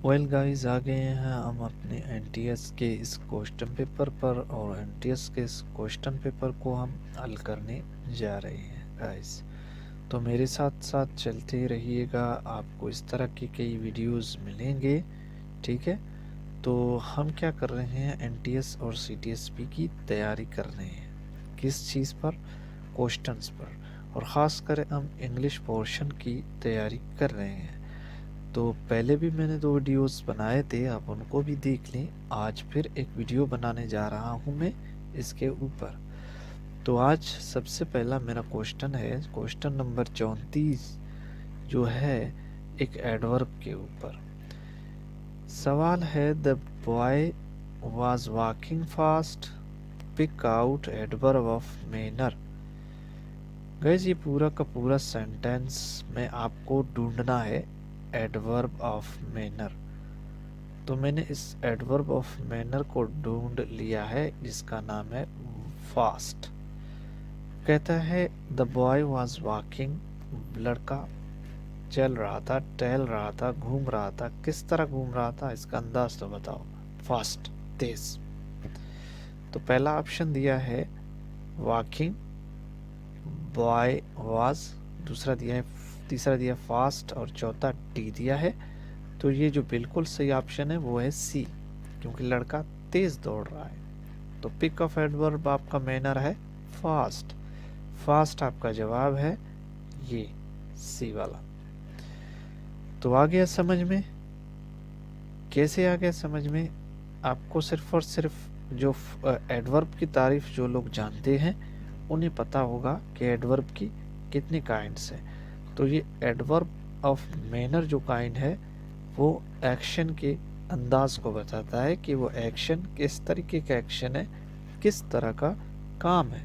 Well guys, आ गए हैं हम अपने एनटीएस के इस क्वेश्चन पेपर पर और एनटीएस के इस क्वेश्चन पेपर को हम हल करने जा रहे हैं गाइस। तो मेरे साथ साथ चलते रहिएगा, आपको इस तरह के कई वीडियोस मिलेंगे। ठीक है, तो हम क्या कर रहे हैं, एनटीएस और सीटीएसपी की तैयारी कर रहे हैं। किस चीज़ पर? क्वेश्चंस पर, और ख़ास कर हम इंग्लिश पोर्शन की तैयारी कर रहे हैं। तो पहले भी मैंने 2 वीडियोस बनाए थे, आप उनको भी देख लें। आज फिर एक वीडियो बनाने जा रहा हूँ मैं इसके ऊपर। तो आज सबसे पहला मेरा क्वेश्चन है, क्वेश्चन नंबर 34, जो है एक एडवर्ब के ऊपर सवाल है। The boy was walking fast, pick out adverb of manner. Guys, ये पूरा का पूरा सेंटेंस में आपको ढूंढना है एडवर्ब ऑफ मैनर। तो मैंने इस एडवर्ब ऑफ मैनर को ढूंढ लिया है, जिसका नाम है फास्ट। कहता है द बॉय वॉज वॉकिंग, लड़का चल रहा था, टहल रहा था, घूम रहा था। किस तरह घूम रहा था, इसका अंदाज तो बताओ। फास्ट, तेज। तो पहला ऑप्शन दिया है वॉकिंग, बॉय वॉज, दूसरा दिया है, तीसरा दिया फास्ट, और चौथा डी दिया है। तो ये जो बिल्कुल सही ऑप्शन है वो है सी, क्योंकि लड़का तेज दौड़ रहा है। तो पिक ऑफ एडवर्ब आपका मैनर है फास्ट। फास्ट आपका जवाब है ये सी वाला। तो आ गया समझ में? कैसे आ गया समझ में? आपको सिर्फ और सिर्फ जो एडवर्ब की तारीफ जो लोग जानते हैं उन्हें पता होगा कि एडवर्ब की कितनी काइंड्स हैं। तो ये एडवर्ब ऑफ मैनर जो काइंड है वो एक्शन के अंदाज को बताता है कि वो एक्शन किस तरीके का एक्शन है, किस तरह का काम है।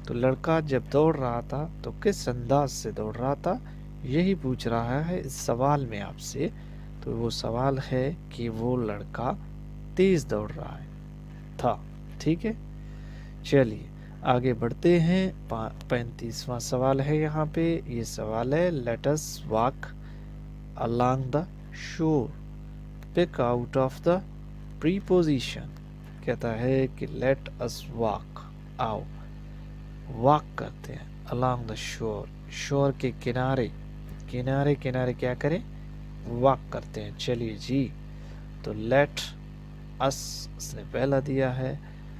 तो लड़का जब दौड़ रहा था तो किस अंदाज से दौड़ रहा था, यही पूछ रहा है इस सवाल में आपसे। तो वो सवाल है कि वो लड़का तेज दौड़ रहा है था। ठीक है, चलिए आगे बढ़ते हैं। 35वां सवाल है यहाँ पे। ये सवाल है let us walk along the shore, pick out of the preposition। कहता है कि let us walk, आओ वॉक करते हैं along the shore, शोर के किनारे, किनारे किनारे क्या करें, वॉक करते हैं। चलिए जी, तो let us उसने पहला दिया है,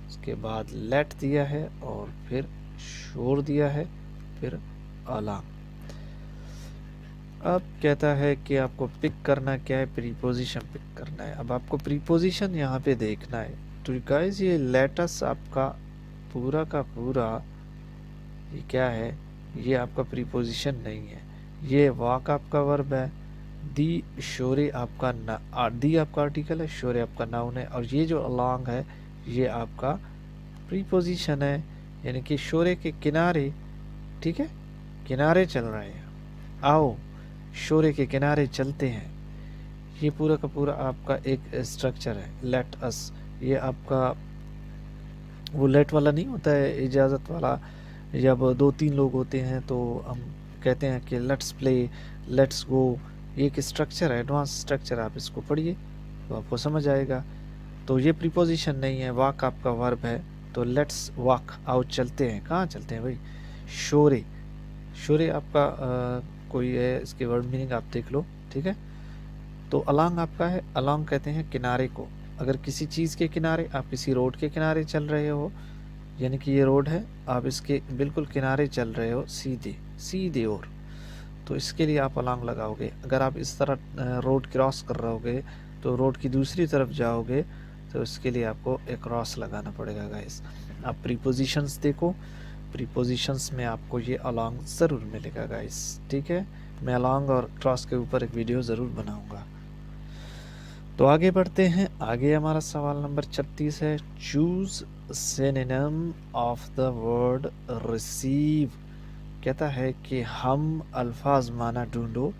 उसके बाद let दिया है, और फिर shore दिया है, फिर along। अब कहता है कि आपको पिक करना क्या है, प्रीपोजिशन पिक करना है। अब आपको प्रीपोजिशन यहाँ पे देखना है। तो गाइस, ये लेटस आपका पूरा का पूरा ये क्या है, ये आपका प्रीपोजिशन नहीं है। ये वॉक आपका वर्ब है, दी शोरे आपका दी आपका आर्टिकल है, शोरे आपका नाउन है, और ये जो अलोंग है ये आपका प्रीपोजिशन है, यानी कि शोरे के किनारे। ठीक है, किनारे चल रहे हैं, आओ शोरे के किनारे चलते हैं। ये पूरा का पूरा आपका एक स्ट्रक्चर है लेट अस। ये आपका वो लेट वाला नहीं होता है, इजाज़त वाला। जब 2-3 लोग होते हैं तो हम कहते हैं कि लेट्स प्ले, लेट्स गो। ये एक स्ट्रक्चर है, एडवांस स्ट्रक्चर, आप इसको पढ़िए तो आपको समझ आएगा। तो ये प्रीपोजिशन नहीं है, वॉक आपका वर्ब है। तो लेट्स वॉक, आओ चलते हैं। कहाँ चलते हैं भाई? शोरे। शोरे आपका कोई है, इसके वर्ड मीनिंग आप देख लो। ठीक है, तो अलोंग आपका है, अलोंग कहते हैं किनारे को। अगर किसी चीज़ के किनारे, आप किसी रोड के किनारे चल रहे हो, यानी कि ये रोड है, आप इसके बिल्कुल किनारे चल रहे हो, सीधे सीधे और, तो इसके लिए आप अलोंग लगाओगे। अगर आप इस तरह रोड क्रॉस कर रहोगे तो रोड की दूसरी तरफ जाओगे, तो इसके लिए आपको एक क्रॉस लगाना पड़ेगा गाइस। आप प्रीपोजिशंस देखो, प्रीपोजिशंस में आपको ये अलोंग ज़रूर मिलेगा गाइस। ठीक है, मैं अलोंग और क्रॉस के ऊपर एक वीडियो ज़रूर बनाऊंगा। तो आगे बढ़ते हैं। आगे हमारा सवाल नंबर 36 है, choose synonym of the word receive. कहता है कि हम अल्फाज माना ढूंढो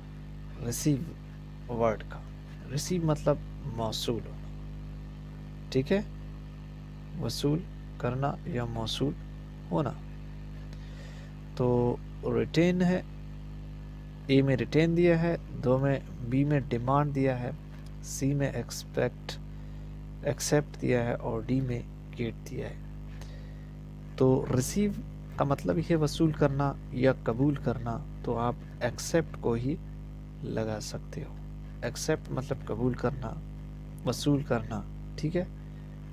रिसीव वर्ड का। रिसीव मतलब मौसूल होना। ठीक है, वसूल करना या मौसूल होना। तो रिटेन है, ए में रिटेन दिया है, दो में बी में डिमांड दिया है, सी में एक्सेप्ट दिया है और डी में गेट दिया है। तो रिसीव का मतलब ये वसूल करना या कबूल करना, तो आप एक्सेप्ट को ही लगा सकते हो। एक्सेप्ट मतलब कबूल करना, वसूल करना, ठीक है।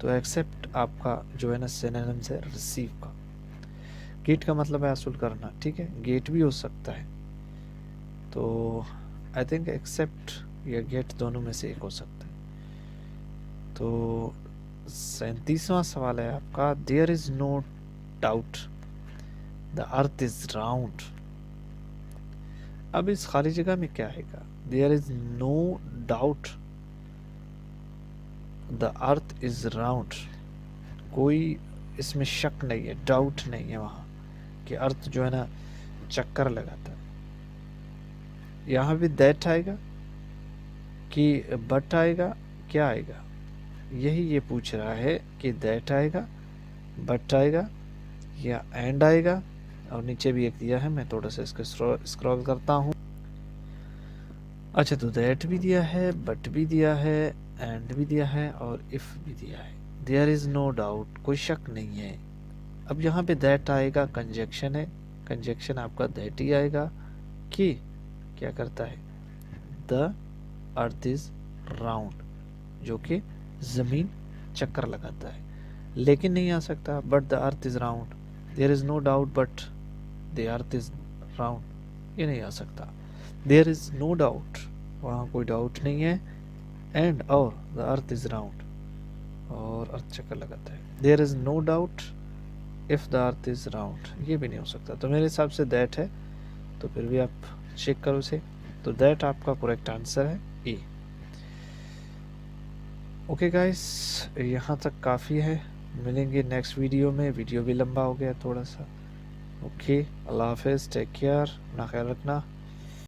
तो एक्सेप्ट आपका जो है ना सिनोनिम्स है रिसीव का। गेट का मतलब है वसूल करना, ठीक है, गेट भी हो सकता है। तो आई थिंक एक्सेप्ट या गेट दोनों में से एक हो सकता है। तो 37वां सवाल है आपका, there is no doubt the earth is round. अब इस खाली जगह में क्या आएगा? There is no doubt the earth is round. कोई इसमें शक नहीं है, डाउट नहीं है वहाँ कि अर्थ जो है ना चक्कर लगाता है। यहाँ भी दैट आएगा कि बट आएगा, क्या आएगा? यही ये पूछ रहा है कि दैट आएगा, बट आएगा या एंड आएगा। और नीचे भी एक दिया है, मैं थोड़ा सा इसको स्क्रॉल करता हूँ। अच्छा, तो दैट भी दिया है, बट भी दिया है, एंड भी दिया है और इफ भी दिया है। देयर इज नो डाउट, कोई शक नहीं है। अब यहाँ पे दैट आएगा, कंजक्शन है, कंजक्शन आपका दैट ही आएगा कि क्या करता है, द अर्थ इज राउंड, जो कि जमीन चक्कर लगाता है। लेकिन नहीं आ सकता but the earth is round, there is no doubt but the earth is round, ये नहीं आ सकता। देयर इज नो डाउट, वहाँ कोई डाउट नहीं है, एंड और द अर्थ इज राउंड, और अर्थ चक्कर लगाता है। There is no doubt if the earth is round, ये भी नहीं हो सकता। तो मेरे हिसाब से दैट है, तो फिर भी आप चेक करो इसे। तो दैट आपका करेक्ट आंसर है ए। ओके गाइस, यहाँ तक काफ़ी है। मिलेंगे नेक्स्ट वीडियो में। वीडियो भी लंबा हो गया थोड़ा सा। ओके, अल्लाह हाफिज़, टेक केयर, अपना ख्याल रखना।